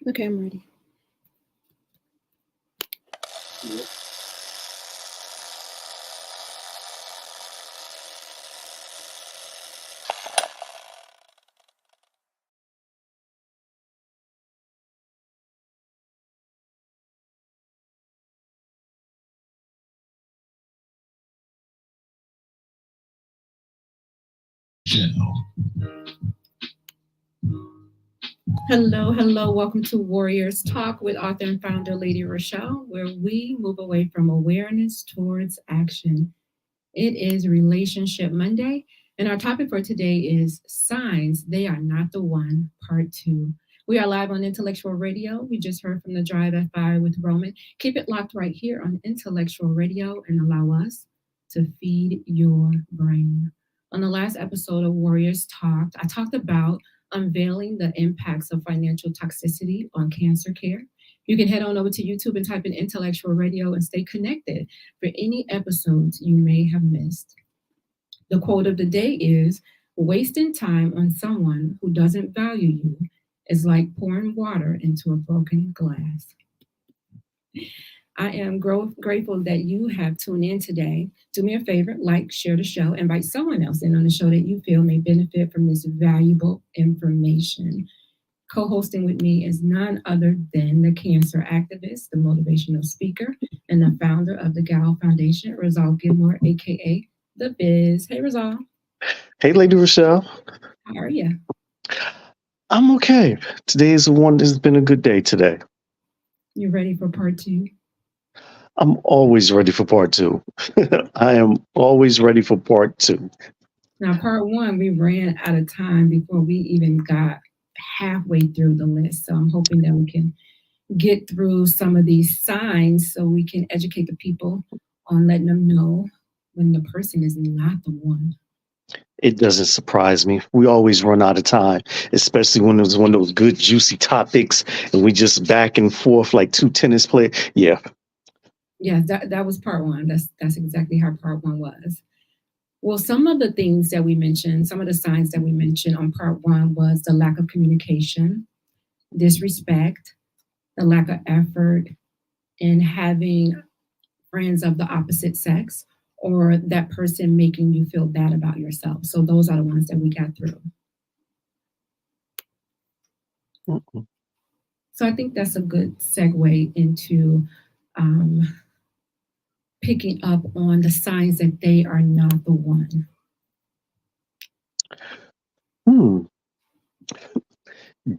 Okay, I'm ready. Hello, hello. Welcome to Warriors Talk with author and founder Lady ReShell, where we move away from awareness towards action. It is Relationship Monday, and our topic for today is Signs They Are Not the One, Part 2. We are live on Intellectual Radio. We just heard from the Drive FI with Roman. Keep it locked right here on Intellectual Radio and allow us to feed your brain. On the last episode of Warriors Talked, I talked about unveiling the impacts of financial toxicity on cancer care. You can head on over to YouTube and type in Intellectual Radio and stay connected for any episodes you may have missed. The quote of the day is: wasting time on someone who doesn't value you is like pouring water into a broken glass. I am grateful that you have tuned in today. Do me a favor, like, share the show, invite someone else in on the show that you feel may benefit from this valuable information. Co-hosting with me is none other than the cancer activist, the motivational speaker, and the founder of the Gal Foundation, Rizal Gilmore, aka The Biz. Hey, Rizal, Hey, Lady Rochelle. how are you? I'm okay. Today is one. Has been a good day today. You ready for part two? I'm always ready for part two. I am always ready for part two. Now, part one, we ran out of time before we even got halfway through the list. So I'm hoping that we can get through some of these signs so we can educate the people on letting them know when the person is not the one. It doesn't surprise me. We always run out of time, especially when it was one of those good, juicy topics, and we just back and forth like two tennis players. Yeah. Yeah, that was part one. That's exactly how part one was. Well, some of the things that we mentioned, some of the signs that we mentioned on part one was the lack of communication, disrespect, the lack of effort, and having friends of the opposite sex or that person making you feel bad about yourself. So those are the ones that we got through. Mm-mm. So I think that's a good segue into um, picking up on the signs that they are not the one. Hmm.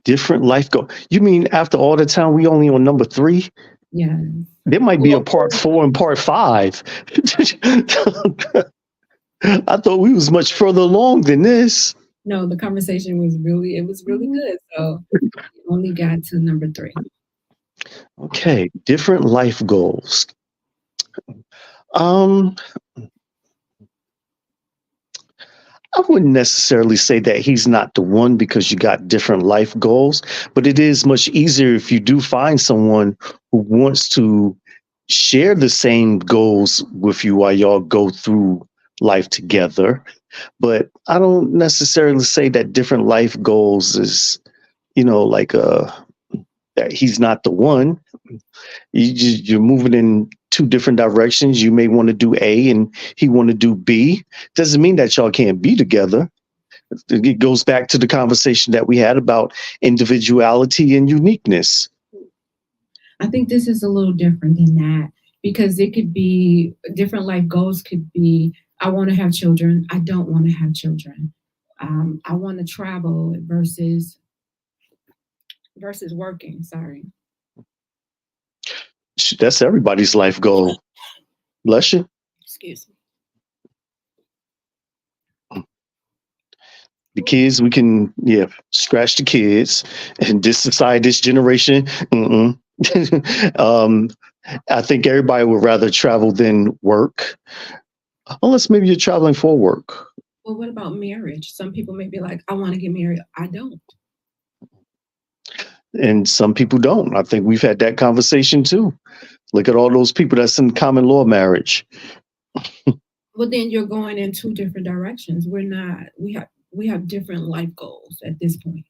Different life goal. You mean after all the time we only on number three? Yeah. There might be a Well, part four and part five. I thought we was much further along than this. no, the conversation was really good. So we only got to number three. Okay, different life goals. Um, I wouldn't necessarily say that he's not the one because you got different life goals, but it is much easier if you do find someone who wants to share the same goals with you while y'all go through life together. But I don't necessarily say that different life goals is, like that he's not the one. You're moving in two different directions. You may want to do A and he want to do B. Doesn't mean that y'all can't be together. It goes back to the conversation that we had about individuality and uniqueness. I think this is a little different than that because it could be different life goals could be I want to have children, I don't want to have children. I want to travel versus working. Sorry. That's everybody's life goal. Bless you. Excuse me. The kids, we can, yeah, scratch the kids and this society, this generation. Mm-mm. um, I think everybody would rather travel than work, unless maybe you're traveling for work. Well, what about marriage? Some people may be like, I want to get married. I don't. And some people don't. I think we've had that conversation too. Look at all those people that's in common law marriage. Well, then you're going in two different directions. We're not. We have different life goals at this point.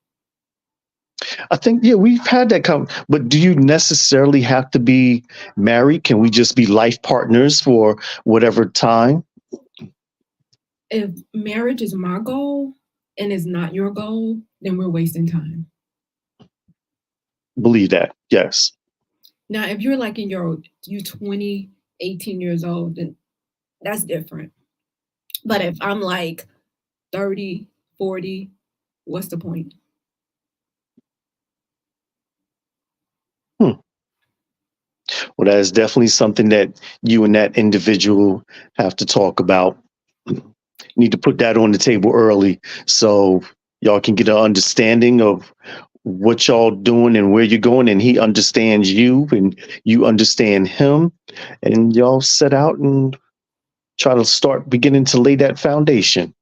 I think, yeah, we've had that but do you necessarily have to be married? Can we just be life partners for whatever time? If marriage is my goal and is not your goal, then we're wasting time. Believe that. Yes. Now, if you're like in you 20, 18 years old, then that's different. But if I'm like 30, 40, what's the point? Hmm. Well, that is definitely something that you and that individual have to talk about. Need to put that on the table early so y'all can get an understanding of what y'all doing and where you're going, and he understands you and you understand him, and y'all set out and try to start beginning to lay that foundation.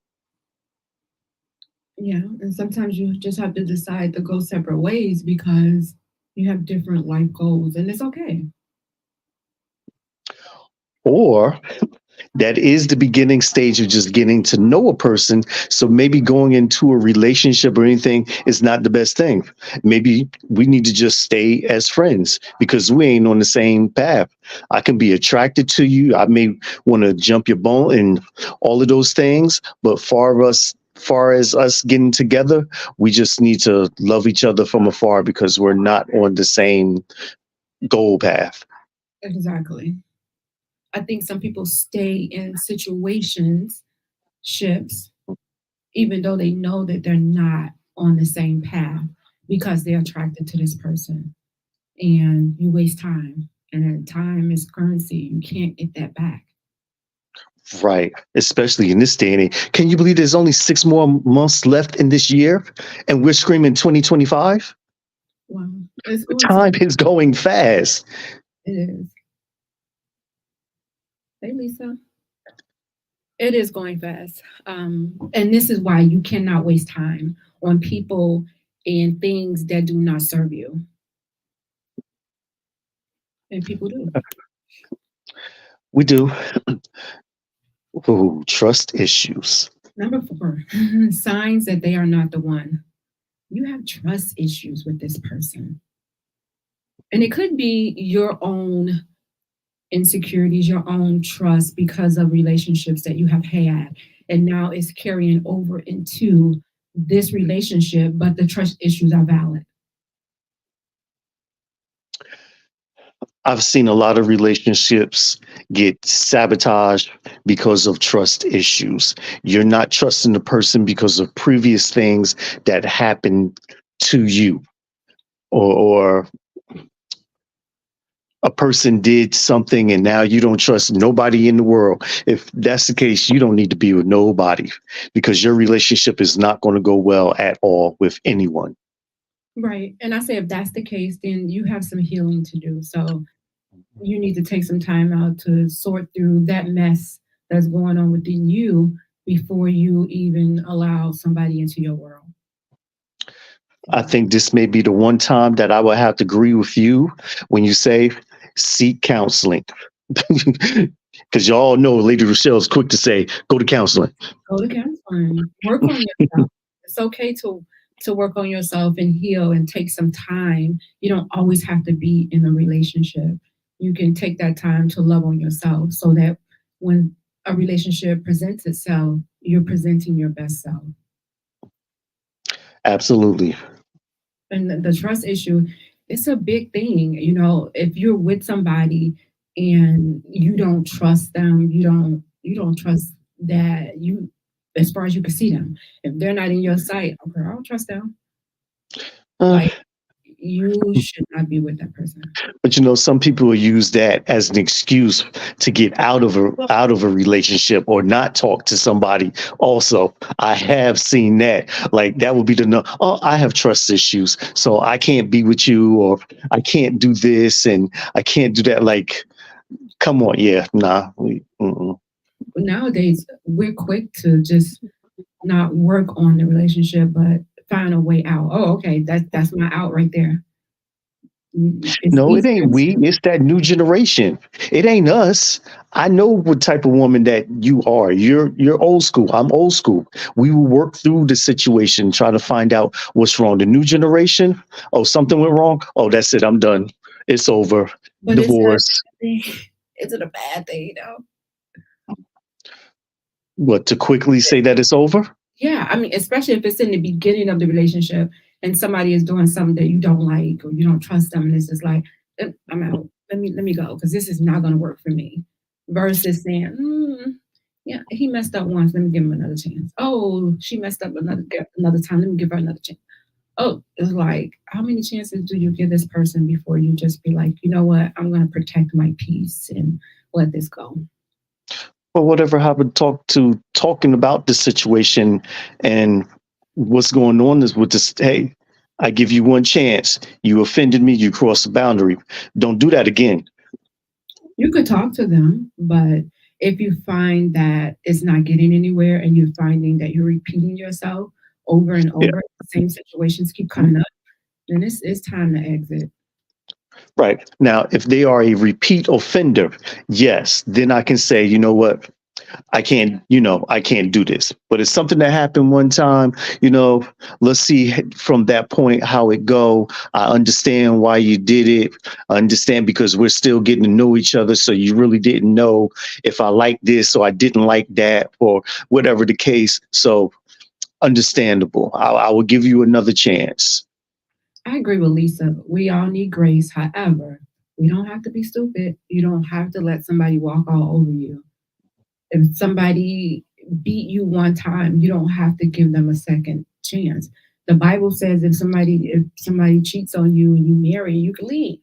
Yeah. And sometimes you just have to decide to go separate ways because you have different life goals, and it's okay. Or that is the beginning stage of just getting to know a person. So maybe going into a relationship or anything is not the best thing. Maybe we need to just stay as friends because we ain't on the same path. I can be attracted to you. I may want to jump your bone and all of those things. But far as us getting together, we just need to love each other from afar because we're not on the same goal path. Exactly. I think some people stay in situations, ships, even though they know that they're not on the same path because they're attracted to this person. And you waste time. And then time is currency. You can't get that back. Right, especially in this day and age. Can you believe there's only 6 more months left in this year and we're screaming 2025? Well, it's going to. Time is going fast. It is. Hey, Lisa. It is going fast. And this is why you cannot waste time on people and things that do not serve you. And people do. We do. Ooh, trust issues. Number four, signs that they are not the one. You have trust issues with this person. And it could be your own insecurities, your own trust because of relationships that you have had. And now it's carrying over into this relationship, but the trust issues are valid. I've seen a lot of relationships get sabotaged because of trust issues. You're not trusting the person because of previous things that happened to you, or a person did something and now you don't trust nobody in the world. If that's the case, you don't need to be with nobody because your relationship is not going to go well at all with anyone. Right. And I say if that's the case, then you have some healing to do. So you need to take some time out to sort through that mess that's going on within you before you even allow somebody into your world. I think this may be the one time that I will have to agree with you when you say seek counseling. Because y'all know Lady Rochelle is quick to say, go to counseling. Go to counseling. Work on yourself. It's okay to work on yourself and heal and take some time. You don't always have to be in a relationship. You can take that time to love on yourself so that when a relationship presents itself, you're presenting your best self. Absolutely. And the trust issue, it's a big thing. You know, if you're with somebody and you don't trust them, you don't trust that you as far as you can see them. If they're not in your sight, okay, I don't trust them. Uh, Like you should not be with that person. but some people will use that as an excuse to get out of a relationship or not talk to somebody. Also, I have seen that. Like that would be the no. Oh, I have trust issues, so I can't be with you, or I can't do this, and I can't do that. Like, come on, yeah, nah. But nowadays we're quick to just not work on the relationship, but find a way out. Oh, okay, that's my out right there. It's No, it easier ain't we. to. It's that new generation. It ain't us. I know what type of woman that you are. You're old school. I'm old school. We will work through the situation, try to find out what's wrong. The new generation, oh, something went wrong. Oh, that's it. I'm done. It's over. But is it a Divorce. bad thing? Is it a bad thing, What, to quickly say that it's over? Yeah, I mean, especially if it's in the beginning of the relationship and somebody is doing something that you don't like or you don't trust them, and it's just like, I'm out. Let me go because this is not going to work for me. Versus saying, yeah, he messed up once. Let me give him another chance. Oh, she messed up another time. Let me give her another chance. Oh, it's like, how many chances do you give this person before you just be like, you know what? I'm going to protect my peace and let this go. Or whatever happened talking about the situation and what's going on is with this. Hey, I give you one chance. You offended me, you crossed the boundary. Don't do that again. You could talk to them, but if you find that it's not getting anywhere and you're finding that you're repeating yourself over and Yeah, over, the same situations keep coming up, then it's time to exit. right. Now, if they are a repeat offender, yes, then I can say, you know what, I can't do this. But it's something that happened one time, you know, let's see from that point how it go. I understand why you did it. I understand because we're still getting to know each other. So you really didn't know if I like this or I didn't like that or whatever the case. So understandable. I will give you another chance. I agree with Lisa. We all need grace. However, we don't have to be stupid. You don't have to let somebody walk all over you. If somebody beat you one time, you don't have to give them a second chance. The Bible says if somebody cheats on you and you marry, you can leave.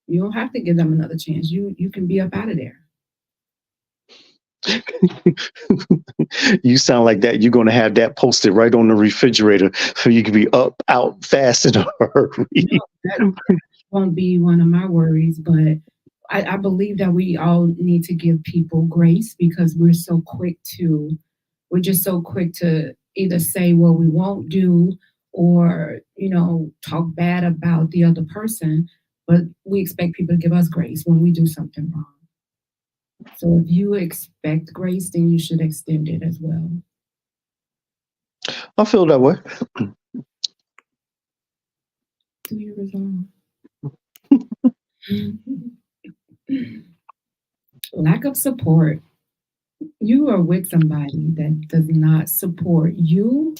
You don't have to give them another chance. You can be up out of there. You sound like that. You're going to have that posted right on the refrigerator so you can be up, out fast in a No, hurry. that won't be one of my worries, but I believe that we all need to give people grace because we're just so quick to either say what we won't do or, talk bad about the other person, but we expect people to give us grace when we do something wrong. So if you expect grace, then you should extend it as well. I feel that way. Do you resolve? Lack of support. You are with somebody that does not support you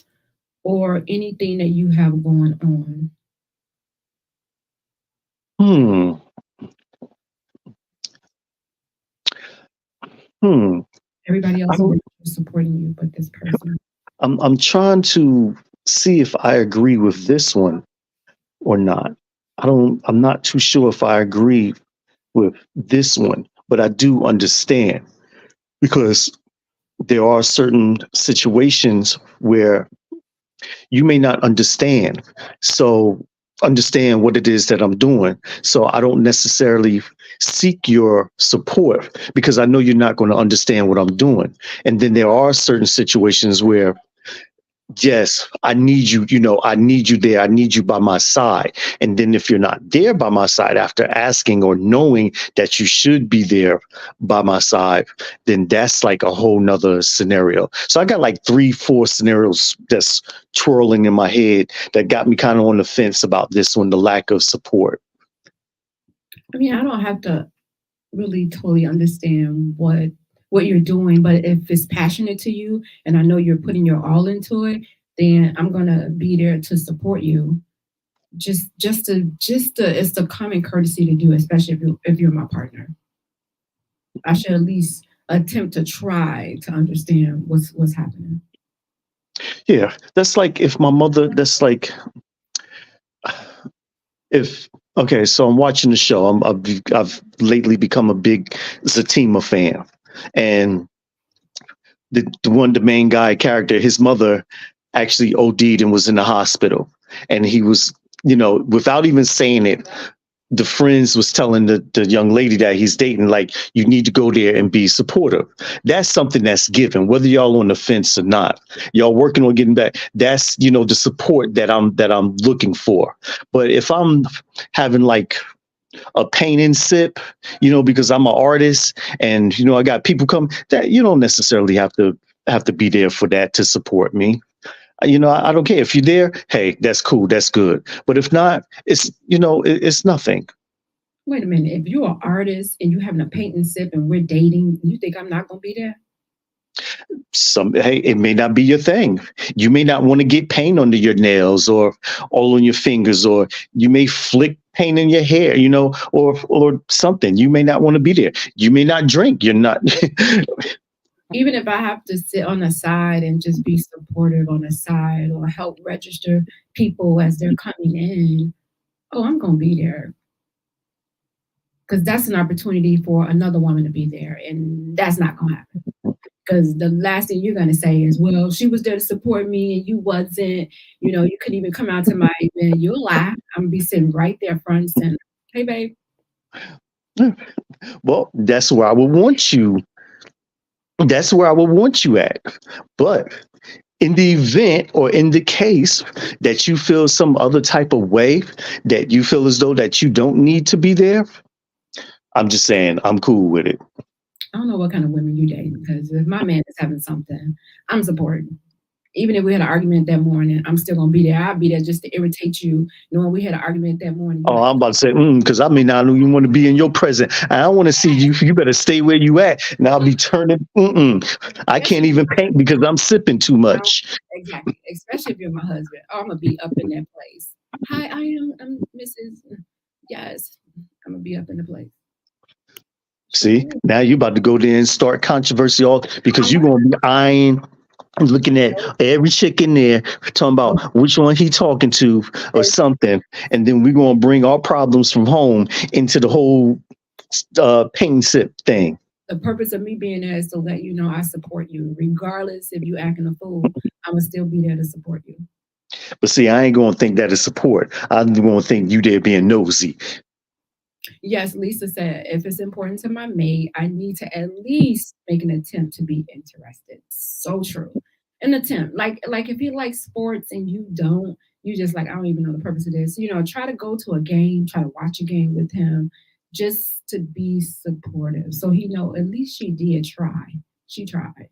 or anything that you have going on. Hmm. Hmm. Everybody I else don't. around you is supporting you, but this person. I'm trying to see if I agree with this one or not. I'm not too sure if I agree with this one, but I do understand because there are certain situations where you may not understand. So understand what it is that I'm doing. So I don't necessarily seek your support because I know you're not going to understand what I'm doing. And then there are certain situations where yes, I need you, I need you there. I need you by my side. And then if you're not there by my side after asking or knowing that you should be there by my side, then that's like a whole nother scenario. So I got like 3, 4 scenarios that's twirling in my head that got me kind of on the fence about this one, the lack of support. I mean, I don't have to really totally understand what you're doing, but if it's passionate to you and I know you're putting your all into it, then I'm gonna be there to support you. Just to it's the common courtesy to do, especially if you're my partner. I should at least attempt to try to understand what's happening. Yeah, that's like if my mother, that's like if okay, so I'm watching the show. I've lately become a big Zatima fan, and the main guy character, his mother actually OD'd and was in the hospital, and he was, without even saying it, the friends was telling the young lady that he's dating, like, you need to go there and be supportive. That's something that's given, whether y'all on the fence or not. Y'all working on getting back. That's, the support that I'm looking for. But if I'm having like a paint and sip, because I'm an artist and I got people come, that you don't necessarily have to be there for that to support me. I don't care if you're there. Hey, that's cool, that's good. But if not, it's nothing. Wait a minute. If you're an artist and you having a paint and sip and we're dating, you think I'm not gonna be there? Hey, it may not be your thing. You may not want to get paint under your nails or all on your fingers, or you may flick paint in your hair, or something. You may not want to be there. You may not drink. You're not. Even if I have to sit on the side and just be supportive on the side or help register people as they're coming in, oh, I'm gonna be there because that's an opportunity for another woman to be there, and that's not gonna happen. Because the last thing you're gonna say is, "Well, she was there to support me, and you wasn't. You couldn't even come out to my event." You'll lie. I'm gonna be sitting right there front and center. Hey, babe. Well, that's where I would want you. That's where I would want you at. But in the event or in the case that you feel some other type of way, that you feel as though that you don't need to be there, I'm just saying I'm cool with it. I don't know what kind of women you date because if my man is having something, I'm supporting. Even if we had an argument that morning, I'm still gonna be there. I'll be there just to irritate you, knowing we had an argument that morning. You Oh, like, I'm about to say, because I may not even want to be in your presence. I don't want to see you. You better stay where you at. And I'll be turning. I yes, can't even paint because I'm sipping too no, much. exactly. Especially if you're my husband. Oh, I'm gonna be up in that place. Hi, I'm Mrs. Yes, I'm gonna be up in the place. Sure See, will. now you about to go there and start controversy all because I'm you're going to be eyeing, looking at every chick in there, talking no, about which one he talking to or there's something. And then we're going to bring our problems from home into the whole paint and sip thing. the purpose of me being there is to let you know I support you, regardless if you acting a fool. I'm gonna still be there to support you. But see, I ain't going to think that is support. I'm going to think you there being nosy. Yes, Lisa said, if it's important to my mate, I need to at least make an attempt to be interested. So true. An attempt. Like if you like sports and you don't, you just like, I don't even know the purpose of this. Try to go to a game, try to watch a game with him just to be supportive. So he know at least she did try. She tried.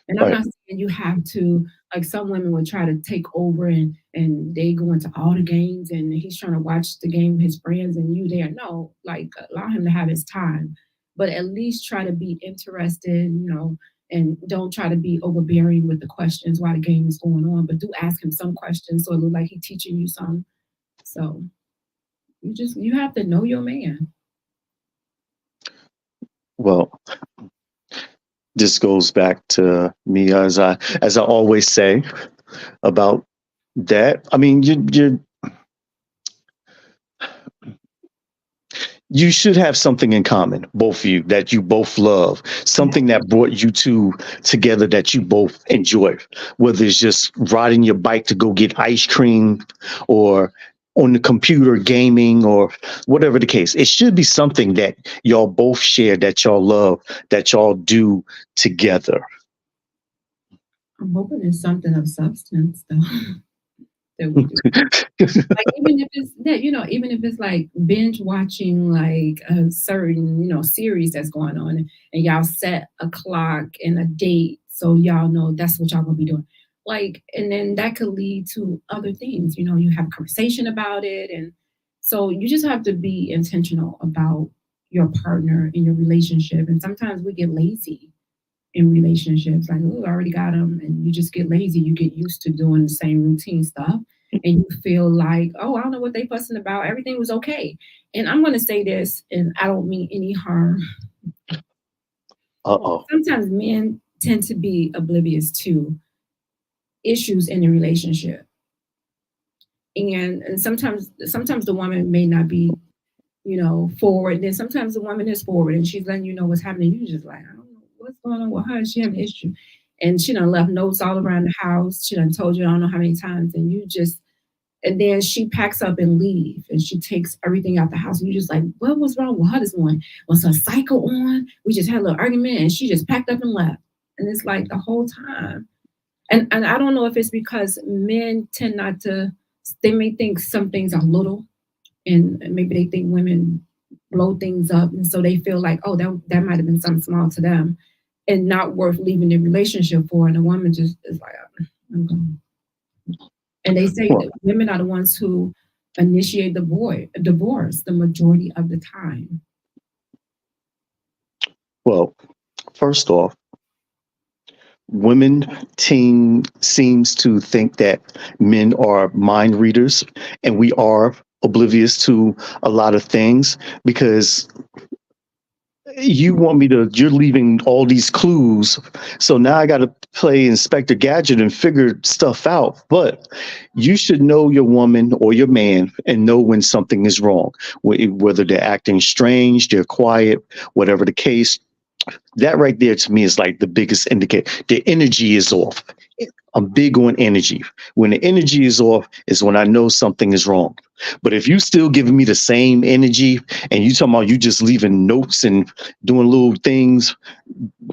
And I'm Right. not saying you have to, like some women would try to take over and they go into all the games and he's trying to watch the game with his friends and you there. No, like allow him to have his time. But at least try to be interested, and don't try to be overbearing with the questions while the game is going on. But do ask him some questions so it look like he's teaching you some. So you have to know your man. Well, this goes back to me as I always say about that. I mean, you should have something in common, both of you, that you both love, Yeah. something that brought you two together that you both enjoy, whether it's just riding your bike to go get ice cream or on the computer gaming or whatever the case. It should be something that y'all both share, that y'all love, that y'all do together. I'm hoping it's something of substance though that we do. Like even if it's that, even if it's like binge watching like a certain, series that's going on and y'all set a clock and a date so y'all know that's what y'all gonna be doing. Like, and then that could lead to other things, you have a conversation about it. And so you just have to be intentional about your partner in your relationship. And sometimes we get lazy in relationships. Like, oh, I already got them. And you just get lazy. You get used to doing the same routine stuff. And you feel like, oh, I don't know what they fussing about. Everything was okay. And I'm going to say this, and I don't mean any harm. Uh-oh. Sometimes men tend to be oblivious to issues in a relationship. And sometimes the woman may not be, forward. Then sometimes the woman is forward and she's letting you know what's happening. You just like, I don't know what's going on with her. She having an issue. And she done left notes all around the house. She done told you I don't know how many times. And you just And then she packs up and leave, and she takes everything out the house. And you're just like, what was wrong with her this morning? Was her cycle on? We just had a little argument, and she just packed up and left. And it's like the whole time. And I don't know if it's because men tend not to. They may think some things are little, and maybe they think women blow things up, and so they feel like, oh, that might have been something small to them, and not worth leaving the relationship for. And the woman just is like, I'm going. And they say Well, that women are the ones who initiate the divorce the majority of the time. well, first off, women team seems to think that men are mind readers, and we are oblivious to a lot of things because you're leaving all these clues. So now I got to play Inspector Gadget and figure stuff out. But you should know your woman or your man and know when something is wrong, whether they're acting strange, they're quiet, whatever the case. That right there to me is like the biggest indicator. The energy is off. I'm big on energy. When the energy is off is when I know something is wrong. But if you still giving me the same energy and you talking about you just leaving notes and doing little things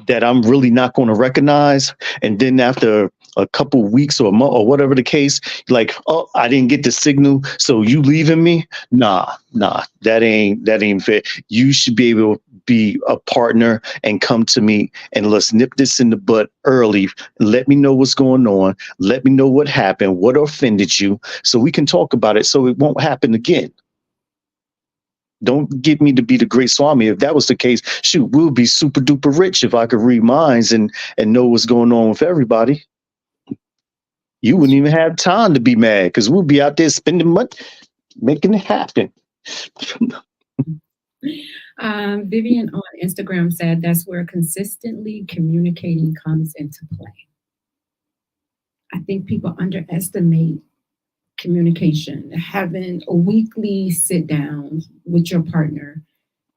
that I'm really not going to recognize, and then after a couple weeks or a month or whatever the case, like, oh, I didn't get the signal, so you leaving me? Nah, that ain't fair. You should be able to be a partner and come to me and let's nip this in the bud early. Let me know what's going on. Let me know what happened, what offended you, so we can talk about it so it won't happen again. Don't get me to be the great Swami. If that was the case, shoot, we'll be super duper rich if I could read minds and know what's going on with everybody. You wouldn't even have time to be mad because we'll be out there spending money making it happen. Vivian on Instagram said that's where consistently communicating comes into play. I think people underestimate communication, having a weekly sit down with your partner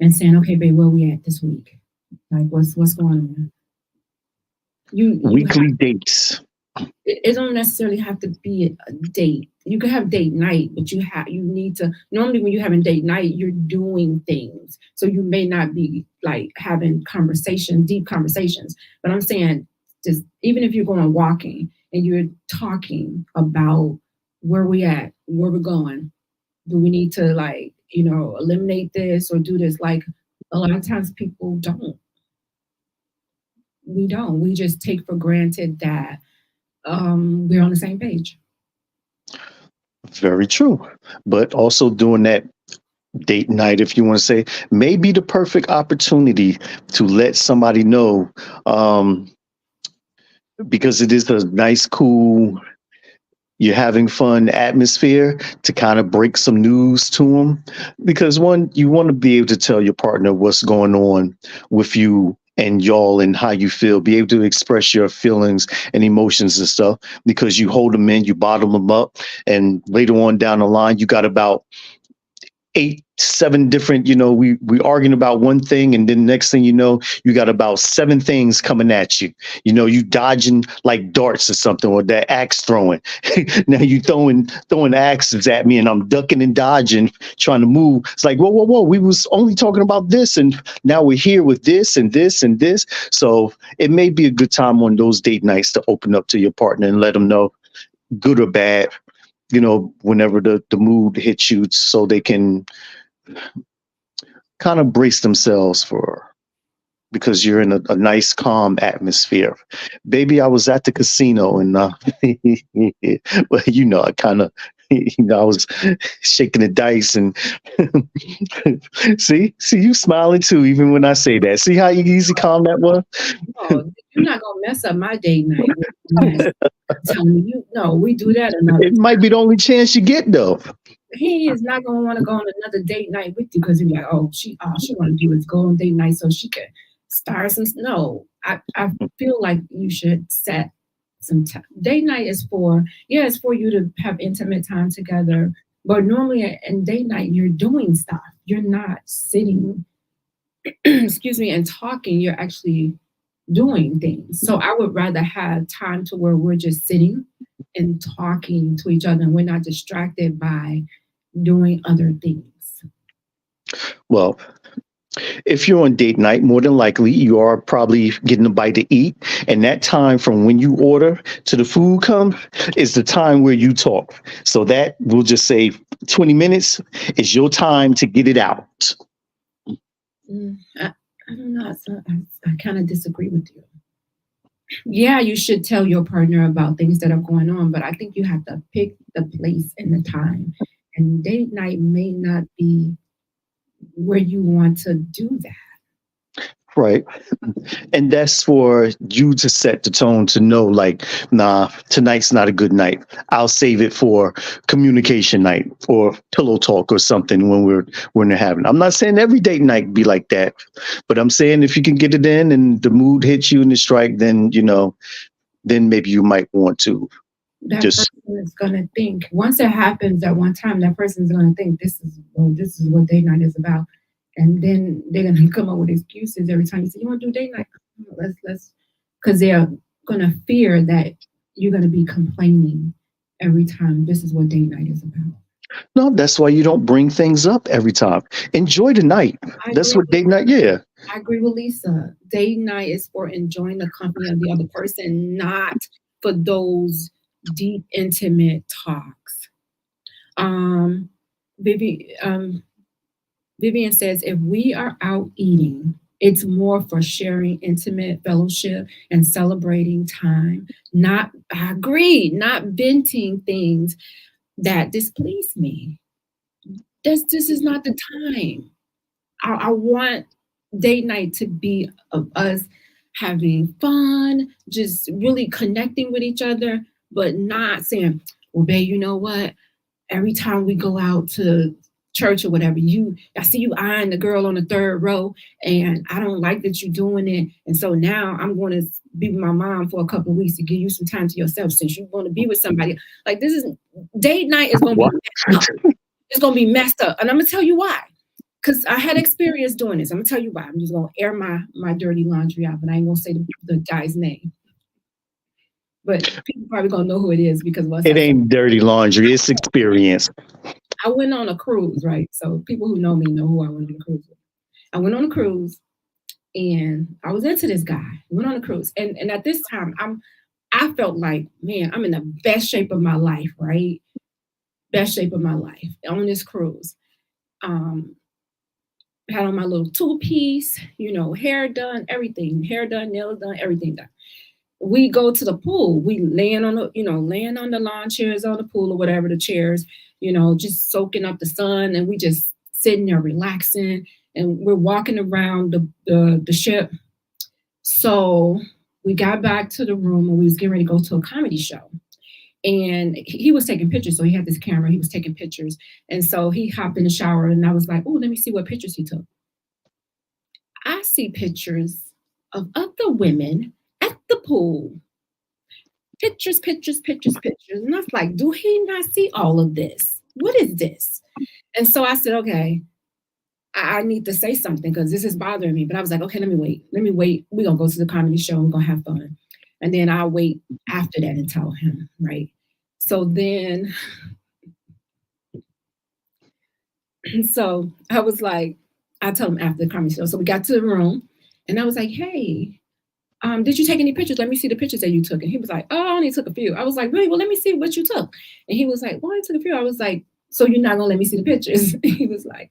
and saying, okay, babe, where we at this week? Like what's going on? You have Weekly dates. it don't necessarily have to be a date. You can have date night, but you need to normally when you're having date night, you're doing things. So you may not be like having deep conversations. But I'm saying just even if you're going walking and you're talking about where we at, where we're going, do we need to like, eliminate this or do this? Like a lot of times people don't. We don't. We just take for granted that we're on the same page. Very true. But also doing that date night, if you want to say, may be the perfect opportunity to let somebody know, um, because it is a nice, cool, you're having fun atmosphere to kind of break some news to them. Because one, you want to be able to tell your partner what's going on with you and y'all and how you feel, be able to express your feelings and emotions and stuff because you hold them in, you bottle them up. And later on down the line, you got about 8, 7 different, we arguing about one thing, and then next thing you know, you got about 7 things coming at you. You dodging like darts or something, or that axe throwing. Now you throwing axes at me, and I'm ducking and dodging, trying to move. It's like, whoa, whoa, whoa! We was only talking about this, and now we're here with this and this and this. So it may be a good time on those date nights to open up to your partner and let them know, good or bad, whenever the mood hits you, so they can kind of brace themselves for because you're in a nice, calm atmosphere. Baby, I was at the casino and well, I kind of, I was shaking the dice and see you smiling too, even when I say that. See how easy calm that was? Oh, you're not gonna mess up my date night with mess. I'm telling you, no, we do that another It might be the only chance you get though. he is not gonna want to go on another date night with you because he's like, oh, all she want to do is go on date night so she can start some. No, I feel like you should set some time. Date night is for it's for you to have intimate time together. But normally in date night, you're doing stuff. You're not sitting, excuse me, and talking. You're actually doing things. So I would rather have time to where we're just sitting and talking to each other, and we're not distracted by doing other things. Well, if you're on date night, more than likely you are probably getting a bite to eat. And that time from when you order to the food comes is the time where you talk. So that we'll just say 20 minutes is your time to get it out. I don't know. I kind of disagree with you. Yeah, you should tell your partner about things that are going on, but I think you have to pick the place and the time. And date night may not be where you want to do that. Right. And that's for you to set the tone to know, like, nah, tonight's not a good night. I'll save it for communication night or pillow talk or something when they're having. I'm not saying every date night be like that, but I'm saying if you can get it in and the mood hits you in the strike, then then maybe you might want to That just person is gonna think once it happens at one time, that person is gonna think this is what date night is about, and then they're gonna come up with excuses every time you say you want to do date night. Let's because they're gonna fear that you're gonna be complaining every time. This is what date night is about. no. That's why you don't bring things up every time. Enjoy the night. I That's agree. what date night. Yeah. I agree with Lisa. Date night is for enjoying the company of the other person, not for those deep, intimate talks. Um, Vivi, Vivian says, if we are out eating, it's more for sharing intimate fellowship and celebrating time. Not, I agree, not venting things that displease me. This is not the time. I want date night to be of us having fun, just really connecting with each other, but not saying, well, babe, you know what? Every time we go out to church or whatever, I see you eyeing the girl on the third row, and I don't like that you're doing it. And so now I'm going to be with my mom for a couple of weeks to give you some time to yourself since you want to be with somebody. Like this is date night is going to be What? messed up. It's going to be messed up, and I'm going to tell you why. Because I had experience doing this. I'm gonna tell you why. I'm just gonna air my dirty laundry out, but I ain't gonna say the guy's name. But people probably gonna know who it is because once It ain't dirty laundry. It's experience. I went on a cruise, right? So people who know me know who I went on a cruise with. I went on a cruise and I was into this guy. Went on a cruise. And at this time I felt like, man, I'm in the best shape of my life, right? Best shape of my life on this cruise. Um, had on my little two piece, hair done, everything, hair done, nails done, everything done. We go to the pool. We laying on the lawn chairs on the pool or whatever the chairs, just soaking up the sun, and we just sitting there relaxing, and we're walking around the ship. So we got back to the room and we was getting ready to go to a comedy show. And he was taking pictures. So he had this camera, he was taking pictures. And so he hopped in the shower and I was like, oh, let me see what pictures he took. I see pictures of other women at the pool. Pictures, pictures, pictures, pictures. And I was like, do he not see all of this? What is this? And so I said, okay, I need to say something because this is bothering me. But I was like, okay, let me wait. Let me wait. We're going to go to the comedy show. We're going to have fun. And then I'll wait after that and tell him, right? So then, so I was like, I told him after the comedy show. So we got to the room and I was like, hey, did you take any pictures? Let me see the pictures that you took. And he was like, oh, I only took a few. I was like, really? Well, let me see what you took. And he was like, well, I took a few. I was like, so you're not going to let me see the pictures? He was like,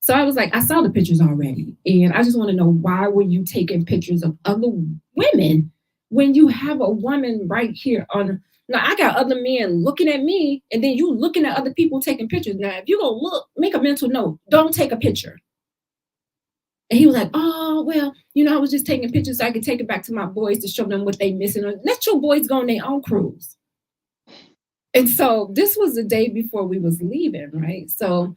so I was like, I saw the pictures already. And I just want to know, why were you taking pictures of other women when you have a woman right here on? Now I got other men looking at me and then you looking at other people taking pictures. Now, if you're going to look, make a mental note, don't take a picture. And he was like, oh, well, I was just taking pictures so I could take it back to my boys to show them what they missing. Let your boys go on their own cruise. And so this was the day before we was leaving, right? So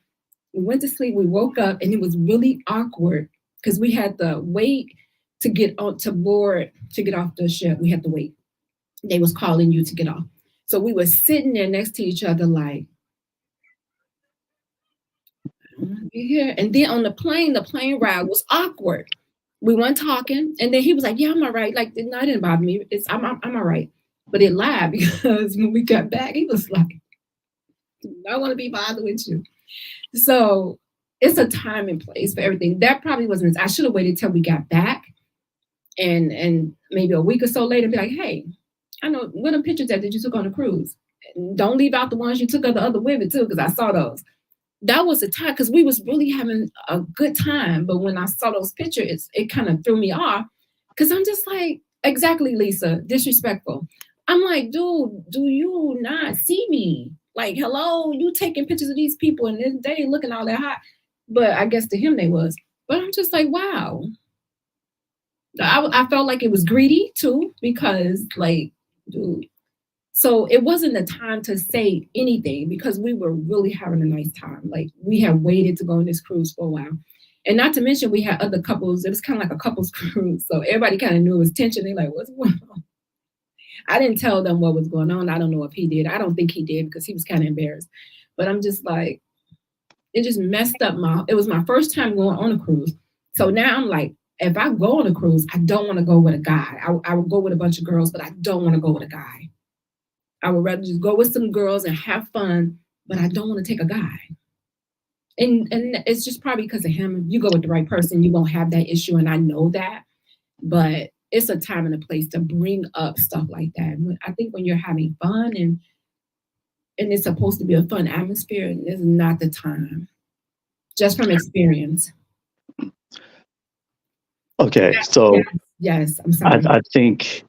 we went to sleep, we woke up, and it was really awkward because we had to wait to get on to board, to get off the ship. We had to wait. They was calling you to get off. So we were sitting there next to each other like, here. And then on the plane ride was awkward. We weren't talking. And then he was like, yeah, I'm all right. Like, no, it didn't bother me. I'm all right. But it lied because when we got back, he was like, I want to be bothered with you. So it's a time and place for everything. That probably wasn't, I should have waited till we got back and maybe a week or so later be like, hey, I know what them pictures that you took on the cruise. Don't leave out the ones you took of the other women too, because I saw those. That was the time because we was really having a good time. But when I saw those pictures, it kind of threw me off because I'm just like, exactly, Lisa, disrespectful. I'm like, dude, do you not see me? Like, hello, you taking pictures of these people and they ain't looking all that hot. But I guess to him they was. But I'm just like, wow. I felt like it was greedy too because, like, dude, so it wasn't the time to say anything because we were really having a nice time. Like we had waited to go on this cruise for a while. And not to mention we had other couples. It was kind of like a couples cruise. So everybody kind of knew it was tension. They like, what's going on? I didn't tell them what was going on. I don't know if he did. I don't think he did because he was kind of embarrassed. But I'm just like, it just messed up it was my first time going on a cruise. So now I'm like, if I go on a cruise, I don't want to go with a guy. I would go with a bunch of girls, but I don't want to go with a guy. I would rather just go with some girls and have fun, but I don't want to take a guy. And it's just probably because of him. If you go with the right person, you won't have that issue, and I know that. But it's a time and a place to bring up stuff like that. I think when you're having fun and it's supposed to be a fun atmosphere, this is not the time. Just from experience. Okay, Yes, so yes. I'm I, sorry. I think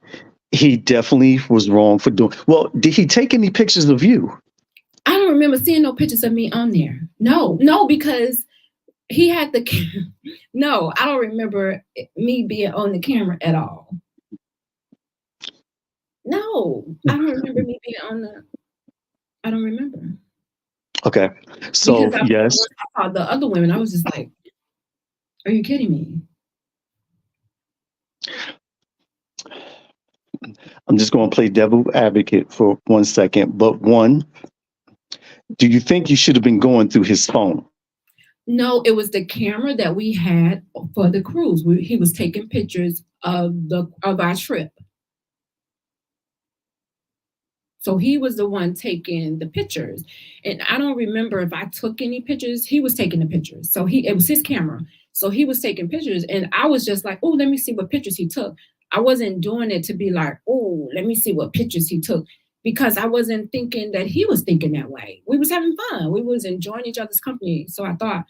he definitely was wrong for doing. Well, did he take any pictures of you? I don't remember seeing no pictures of me on there. No, no, because he had the no, I don't remember me being on the camera at all. No, I don't remember me being on the. I don't remember Okay, because so I, yes, once I saw the other women, I was just like, "Are you kidding me?" I'm just going to play devil advocate for 1 second. But one, do you think you should have been going through his phone? No, it was the camera that we had for the cruise. He was taking pictures of our trip. So he was the one taking the pictures. And I don't remember if I took any pictures. He was taking the pictures. So it was his camera. So he was taking pictures. And I was just like, oh, let me see what pictures he took. I wasn't doing it to be like, oh, let me see what pictures he took. Because I wasn't thinking that he was thinking that way. We was having fun. We was enjoying each other's company. So I thought,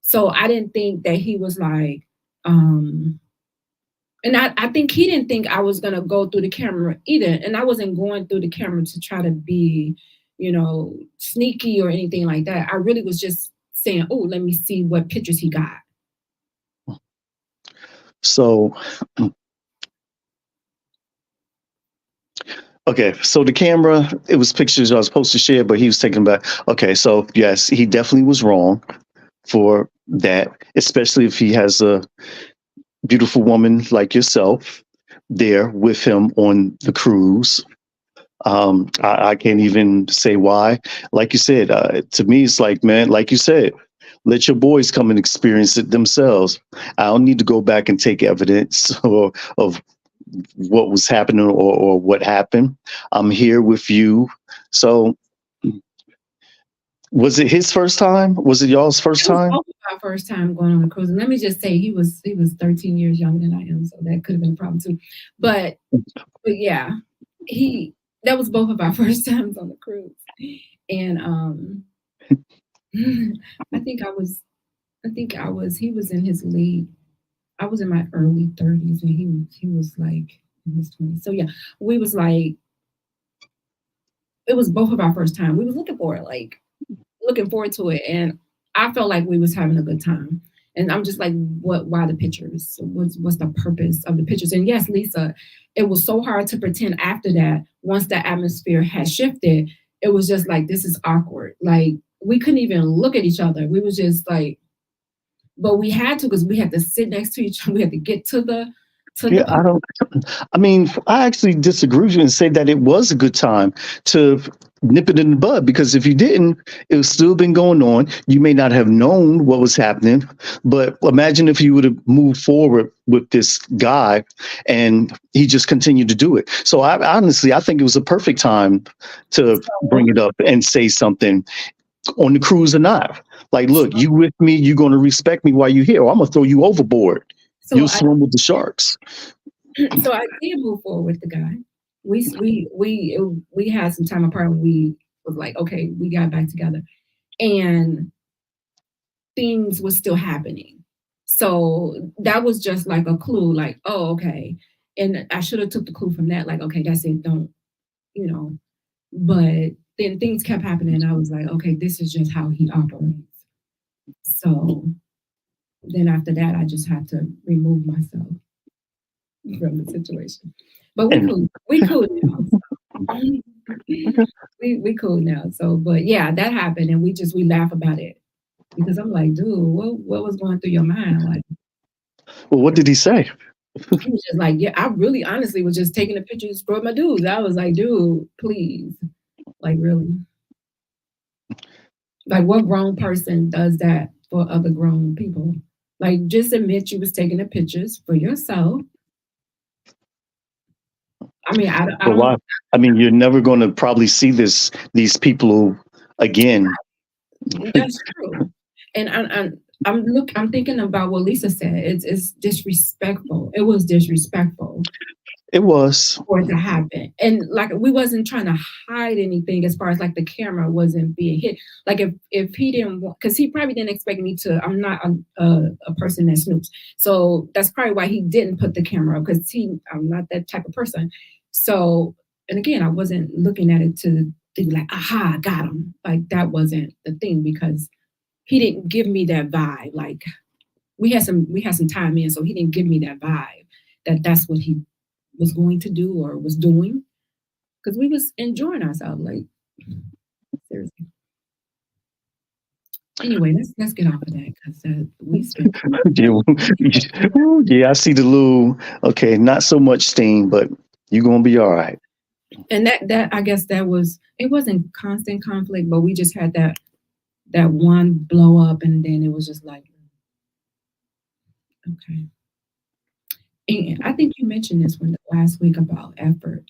so I didn't think that he was like, and I think he didn't think I was gonna go through the camera either. And I wasn't going through the camera to try to be, sneaky or anything like that. I really was just saying, oh, let me see what pictures he got. So, okay, so the camera, it was pictures I was supposed to share, but he was taking back. Okay, so yes, he definitely was wrong for that, especially if he has a beautiful woman like yourself there with him on the cruise. I can't even say why. Like you said, to me, it's like, man, like you said, let your boys come and experience it themselves. I don't need to go back and take evidence of what was happening or what happened. I'm here with you. So, was it his first time? Was it y'all's first It was time? both of our first time going on a cruise. And let me just say he was 13 years younger than I am, so that could have been a problem too. But yeah, he that was both of our first times on the cruise. And I think he was in his late. I was in my early 30s and he was like in his 20s. So yeah, we was like it was both of our first time. We was looking forward to it, and I felt like we was having a good time. And I'm just like, what? Why the pictures? What's the purpose of the pictures? And yes, Lisa, it was so hard to pretend after that. Once the atmosphere had shifted, it was just like this is awkward. Like we couldn't even look at each other. We was just like, but we had to because we had to sit next to each other. We had to get to the Yeah, point. I mean, I actually disagree with you and say that it was a good time to nip it in the bud because if you didn't, it would still been going on. You may not have known what was happening, but imagine if you would have moved forward with this guy and he just continued to do it. So I honestly, I think it was a perfect time to bring So, it up and say something on the cruise or not. Like, so, look, you with me, you're going to respect me while you're here, or I'm going to throw you overboard. so You'll I swim with the sharks. so I did move forward with the guy. We had some time apart. We was like, okay, we got back together, and things was still happening. So that was just like a clue, like, oh, okay. And I should have took the clue from that, like, okay, that's it. Don't, you know. But then things kept happening. And I was like, okay, this is just how he operates. So then after that, I just had to remove myself from the situation. But we And cool. We cool now. We cool now. So, but yeah, that happened, and we laugh about it because I'm like, dude, what was going through your mind? Like, well, what did he say? he was just like, yeah, I really honestly was just taking the pictures for my dudes. I was like, dude, please, like, really, like, what grown person does that for other grown people? Like, just admit you was taking the pictures for yourself. I mean, I But don't. why? I mean, you're never going to probably see these people again. That's true. And I'm thinking about what Lisa said. It's disrespectful. It was disrespectful It was. for it to happen. And like we wasn't trying to hide anything as far as like the camera wasn't being hit. Like if he didn't want, because he probably didn't expect me to. I'm not a person that snoops, so that's probably why he didn't put the camera up because I'm not that type of person. So and again, I wasn't looking at it to think like, aha, I got him. Like that wasn't the thing because he didn't give me that vibe. Like we had some time in, so he didn't give me that vibe that that's what he was going to do or was doing because we was enjoying ourselves. Like seriously. Anyway, let's get off of that because we spent Yeah, yeah, I see the little. Okay, not so much steam, but you're gonna be all right. and that I guess that was it wasn't constant conflict, but we just had that one blow up, and then it was just like okay. And I think you mentioned this one last week about effort,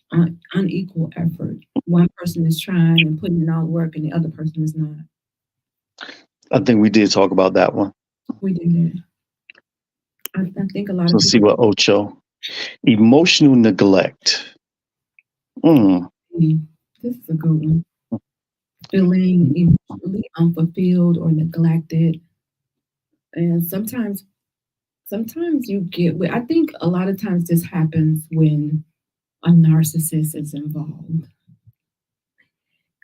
unequal effort. One person is trying and putting in all the work, and the other person is not. I think we did talk about that one. We did it. I think a lot So of let's see people. what Ocho. Emotional neglect. Mm. This is a good one. Feeling emotionally unfulfilled or neglected, and sometimes you get. I think a lot of times this happens when a narcissist is involved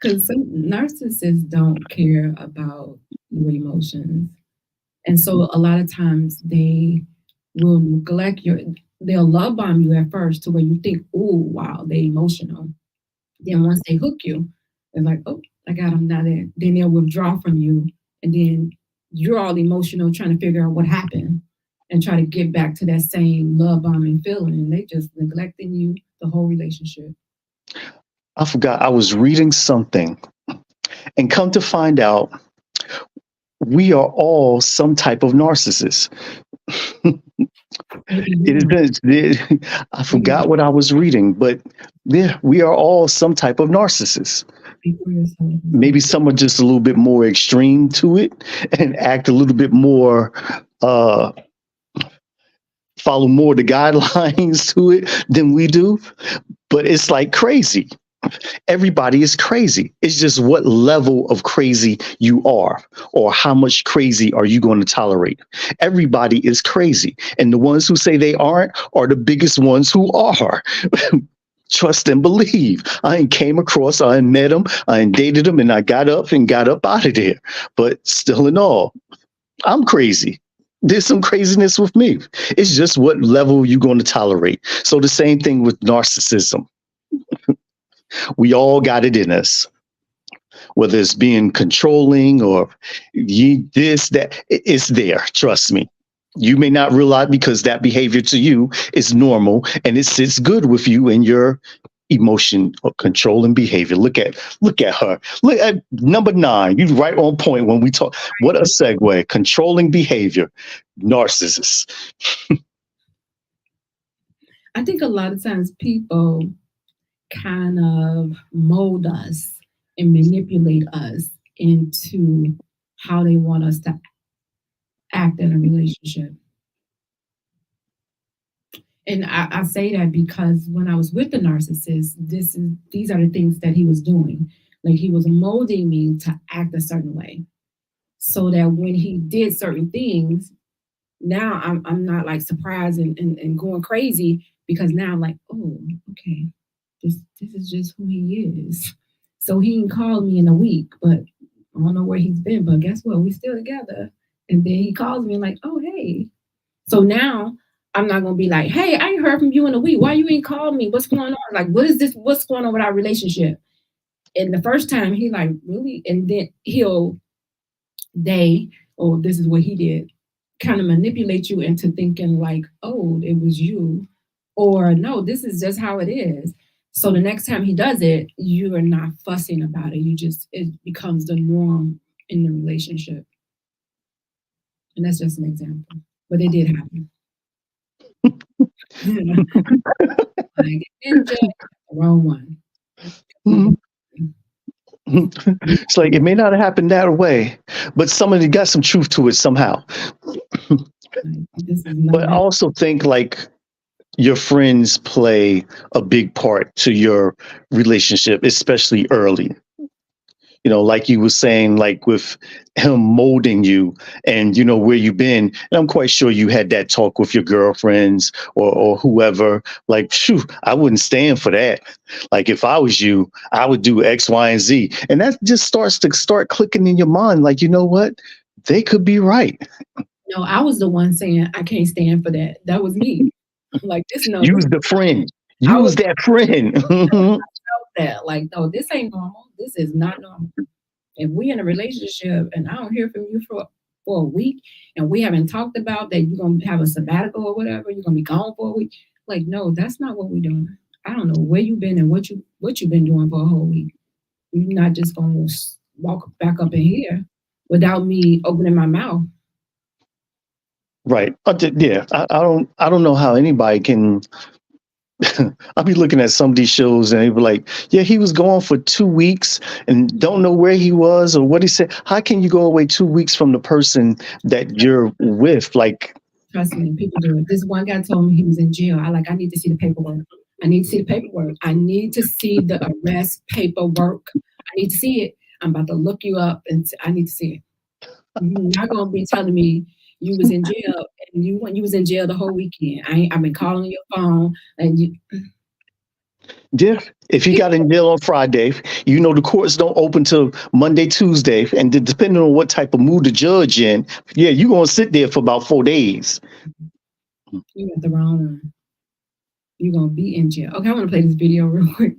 because some narcissists don't care about your emotions. And so a lot of times they will neglect they'll love bomb you at first to where you think, oh, wow, they're emotional. Then once they hook you, they're like, oh, I got them now. Then they'll withdraw from you. And then you're all emotional trying to figure out what happened and try to get back to that same love bombing feeling. And they just neglecting you the whole relationship. I forgot. I was reading something, and come to find out, we are all some type of narcissist. Maybe It you are. is. I Maybe forgot what I was reading, but yeah, we are all some type of narcissist. speak for yourself. Maybe some are just a little bit more extreme to it and act a little bit more, uh, follow more the guidelines to it than we do. But it's like crazy. Everybody is crazy. It's just what level of crazy you are, or how much crazy are you going to tolerate. Everybody is crazy. And the ones who say they aren't are the biggest ones who are. Trust and believe. I ain't came across, I ain't met them, I ain't dated them, and I got up and got up out of there. But still in all, I'm crazy. There's some craziness with me. It's just what level you're going to tolerate. So the same thing with narcissism. We all got it in us, whether it's being controlling or this, that, it's there. Trust me. You may not realize because that behavior to you is normal and it sits good with you in your emotion or controlling behavior. Look at her. Look at number 9. You right on point when we talk. What a segue. Controlling behavior. Narcissist. I think a lot of times people kind of mold us and manipulate us into how they want us to act in a relationship. And I say that because when I was with the narcissist, these are the things that he was doing. Like he was molding me to act a certain way, so that when he did certain things, now I'm not like surprised and going crazy because now I'm like, oh, okay, this is just who he is. So he ain't called me in a week, but I don't know where he's been. But guess what? We still together. And then he calls me and like, oh hey. So now I'm not gonna be like, hey, I ain't heard from you in a week. Why you ain't called me? What's going on? Like, what is this? What's going on with our relationship? And the first time he like really, and then they, oh, this is what he did, kind of manipulate you into thinking like, oh, it was you, or no, this is just how it is. So the next time he does it, you are not fussing about it. You just it becomes the norm in the relationship, and that's just an example. But it did happen. Like ninja, the wrong one. Mhm. It's like it may not happen that way, but somebody got some truth to it somehow. Like, this is not But I that. also think like your friends play a big part to your relationship, especially early. Like you were saying, like with him molding you and where you've been. And I'm quite sure you had that talk with your girlfriends or whoever. Like, phew, I wouldn't stand for that. Like if I was you, I would do X, Y, and Z. And that just starts to start clicking in your mind. Like, you know what? They could be right. No, I was the one saying I can't stand for that. That was me. Like this, no, this Use the friend. I was Use that friend. that. Like, no, this ain't normal. This is not normal. If we in a relationship and I don't hear from you for a week and we haven't talked about that you're gonna have a sabbatical or whatever, you're gonna be gone for a week. Like, no, that's not what we're doing. I don't know where you've been and what you've been doing for a whole week. You're not just gonna walk back up in here without me opening my mouth. Right. Yeah. I don't know how anybody can. I'll be looking at some of these shows and they were like, yeah, he was gone for 2 weeks and don't know where he was or what he said. How can you go away 2 weeks from the person that you're with? Like, Trust me, people do it. This one guy told me he was in jail. I need to see the paperwork. I need to see the paperwork. I need to see the arrest paperwork. I need to see it. I'm about to look you up and I need to see it. You're not gonna be telling me you was in jail and you was in jail the whole weekend. I've been calling your phone and yeah, if he got in jail on Friday, the courts don't open till Monday, Tuesday. And depending on what type of mood the judge in, yeah, you're going to sit there for about 4 days. you got the wrong one. You're gonna be in jail. Okay, I want to play this video real quick.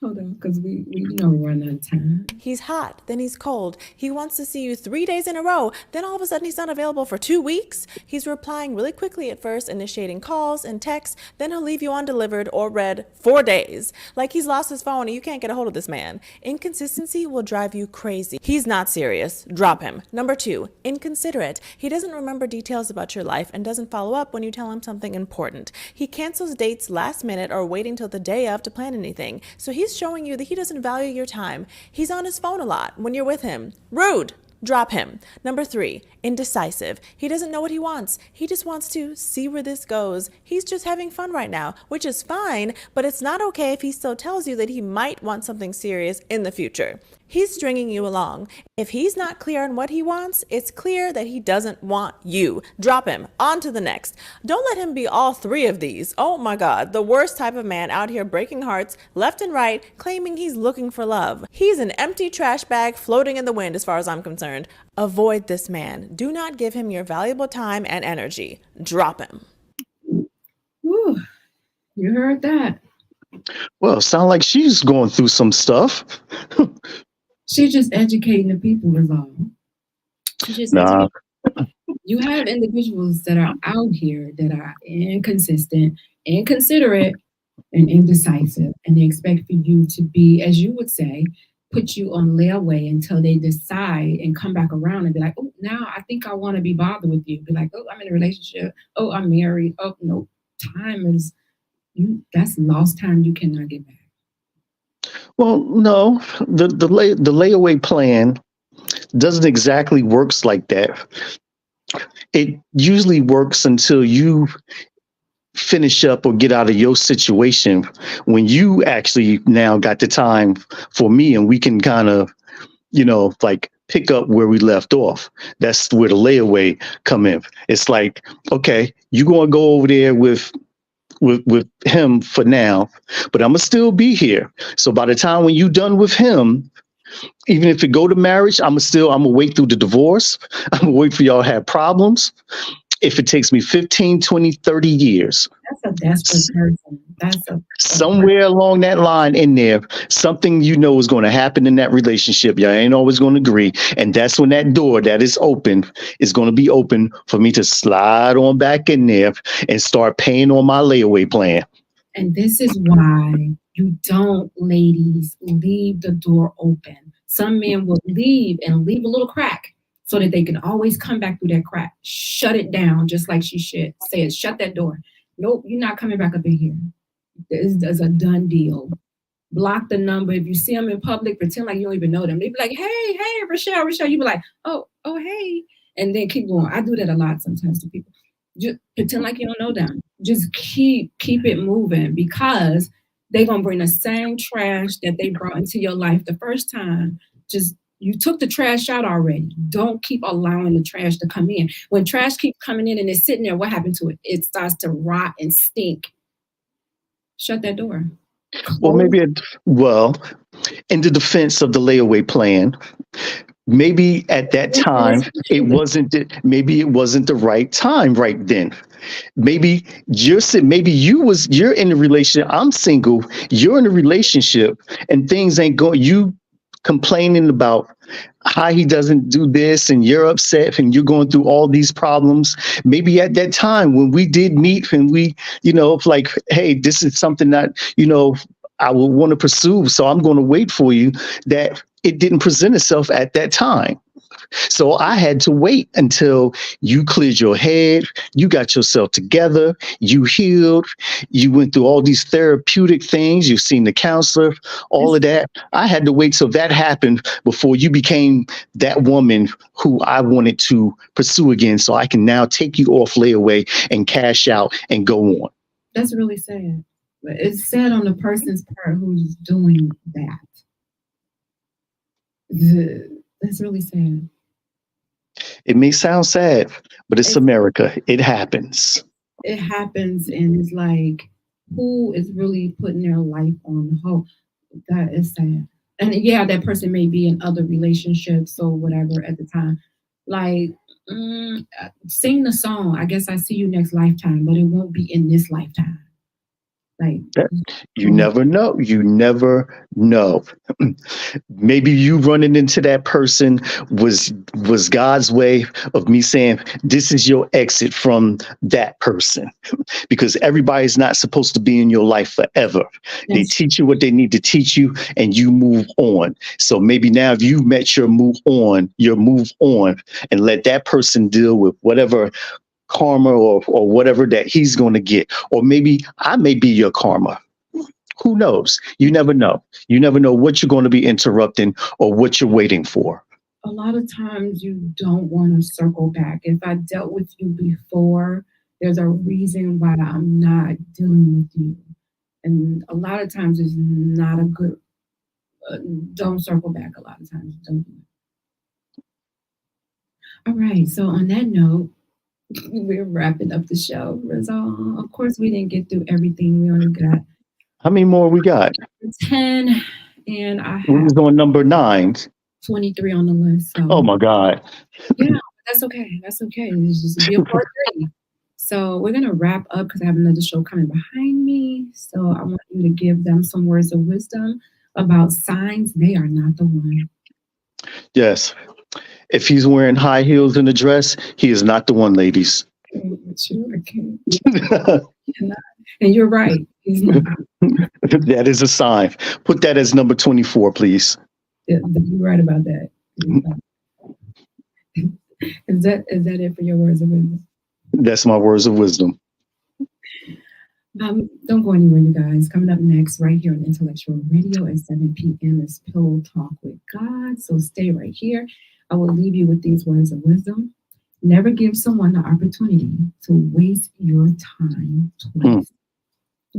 Hold on, because we know we're running out of time. He's hot, then he's cold. He wants to see you 3 days in a row, then all of a sudden he's not available for 2 weeks. He's replying really quickly at first, initiating calls and texts, then he'll leave you undelivered or read 4 days. Like he's lost his phone and you can't get a hold of this man. Inconsistency will drive you crazy. He's not serious. Drop him. Number 2, inconsiderate. He doesn't remember details about your life and doesn't follow up when you tell him something important. He cancels dates last minute or waiting till the day of to plan anything. So he's showing you that he doesn't value your time. He's on his phone a lot when you're with him. Rude. Drop him. Number 3, indecisive. He doesn't know what he wants. He just wants to see where this goes. He's just having fun right now, which is fine, but it's not okay if he still tells you that he might want something serious in the future. He's stringing you along. If he's not clear on what he wants, it's clear that he doesn't want you. Drop him. On to the next. Don't let him be all 3 of these. Oh my God, the worst type of man out here breaking hearts left and right, claiming he's looking for love. He's an empty trash bag floating in the wind as far as I'm concerned. Avoid this man. Do not give him your valuable time and energy. Drop him. Whew, you heard that. Well, sound like she's going through some stuff. She's just educating the people, is all. You just need to Nah. be. You have individuals that are out here that are inconsistent, inconsiderate, and indecisive, and they expect for you to be, as you would say, put you on layaway until they decide and come back around and be like, oh, now I think I want to be bothered with you. Be like, oh, I'm in a relationship. Oh, I'm married. Oh, no, time is you. That's lost time you cannot get back. Well, no, the layaway plan doesn't exactly works like that. It usually works until you finish up or get out of your situation when you actually now got the time for me and we can kind of, like pick up where we left off. That's where the layaway come in. It's like, okay, you going to go over there with him for now, but I'm gonna still be here. So by the time when you done with him, even if it go to marriage, I'm gonna wait through the divorce. I'm gonna wait for y'all to have problems. If it takes me 15, 20, 30 years, That's a desperate person. That's a somewhere along that line in there, something is going to happen in that relationship. Y'all ain't always going to agree. And that's when that door that is open is going to be open for me to slide on back in there and start paying on my layaway plan. And this is why you don't, ladies, leave the door open. Some men will leave and leave a little crack so that they can always come back through that crack. Shut it down, just like she should. Said, shut that door. Nope, you're not coming back up in here. This is a done deal. Block the number. If you see them in public, pretend like you don't even know them. They be like, hey, ReShell. You be like, oh, hey. And then keep going. I do that a lot sometimes to people. Just pretend like you don't know them. Just keep it moving because they're gonna bring the same trash that they brought into your life the first time. Just you took the trash out already. Don't keep allowing the trash to come in. When trash keeps coming in and it's sitting there, what happened to it? It starts to rot and stink. Shut that door. Well, Close. well, in the defense of the layaway plan, maybe at that time maybe it wasn't the right time right then. Maybe you're in a relationship. I'm single. You're in a relationship, and things ain't going. You complaining about how he doesn't do this, and you're upset, and you're going through all these problems. Maybe at that time when we did meet, and we, like, hey, this is something that I would want to pursue. So I'm going to wait for you. That it didn't present itself at that time. So I had to wait until you cleared your head, you got yourself together, you healed, you went through all these therapeutic things, you've seen the counselor, all of that. I had to wait till that happened before you became that woman who I wanted to pursue again. So I can now take you off layaway and cash out and go on. That's really sad. But it's sad on the person's part who's doing that. That's really sad. It may sound sad, but it's America. It happens. It happens, and it's like, who is really putting their life on hold? That is sad. And yeah, that person may be in other relationships or whatever at the time. Like, sing the song. I guess I see you next lifetime, but it won't be in this lifetime. Like, you never know. You never know. Maybe you running into that person was God's way of me saying, this is your exit from that person. Because everybody's not supposed to be in your life forever. They teach you what they need to teach you and you move on. So maybe now if you met your move on, and let that person deal with whatever karma or whatever that he's going to get. Or maybe I may be your karma. Who knows? You never know. You never know what you're going to be interrupting or what you're waiting for. A lot of times you don't want to circle back. If I dealt with you before, there's a reason why I'm not dealing with you. And a lot of times it's not a good, don't circle back a lot of times. Don't do it. All right. So on that note, we're wrapping up the show, Rizal. Of course, we didn't get through everything. We only got how many more we got? 10, and I have who's on number 9? 23 on the list. So. Oh my God! Yeah, that's okay. That's okay. It's just be a part 3. So we're gonna wrap up because I have another show coming behind me. So I want you to give them some words of wisdom about signs they are not the one. Yes. If he's wearing high heels in a dress, he is not the one, ladies. With you, I can't. And you're right. He's not. That is a sign. Put that as number 24, please. You're right about that. Is that it for your words of wisdom? That's my words of wisdom. Don't go anywhere, you guys. Coming up next, right here on Intellectual Radio at 7 p.m. is Pillow Talk with God. So stay right here. I will leave you with these words of wisdom. Never give someone the opportunity to waste your time twice.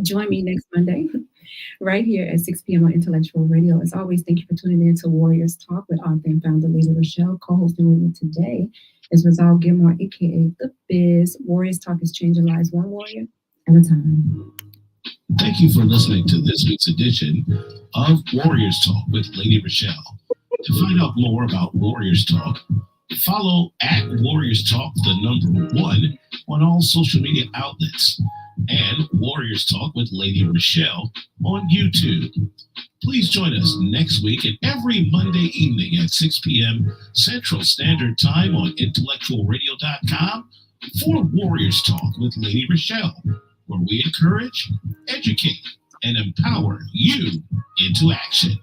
Join me next Monday, right here at 6 p.m. on Intellectual Radio. As always, thank you for tuning in to Warriors Talk with author and founder Lady ReShell. Co-hosting with me today is Rizal, Gilmore, aka The Biz. Warriors Talk is changing lives one warrior at a time. Thank you for listening to this week's edition of Warriors Talk with Lady ReShell. To find out more about Warriors Talk, follow at Warriors Talk, the number 1, on all social media outlets, and Warriors Talk with Lady ReShell on YouTube. Please join us next week and every Monday evening at 6 p.m. Central Standard Time on intellectualradio.com for Warriors Talk with Lady ReShell, where we encourage, educate, and empower you into action.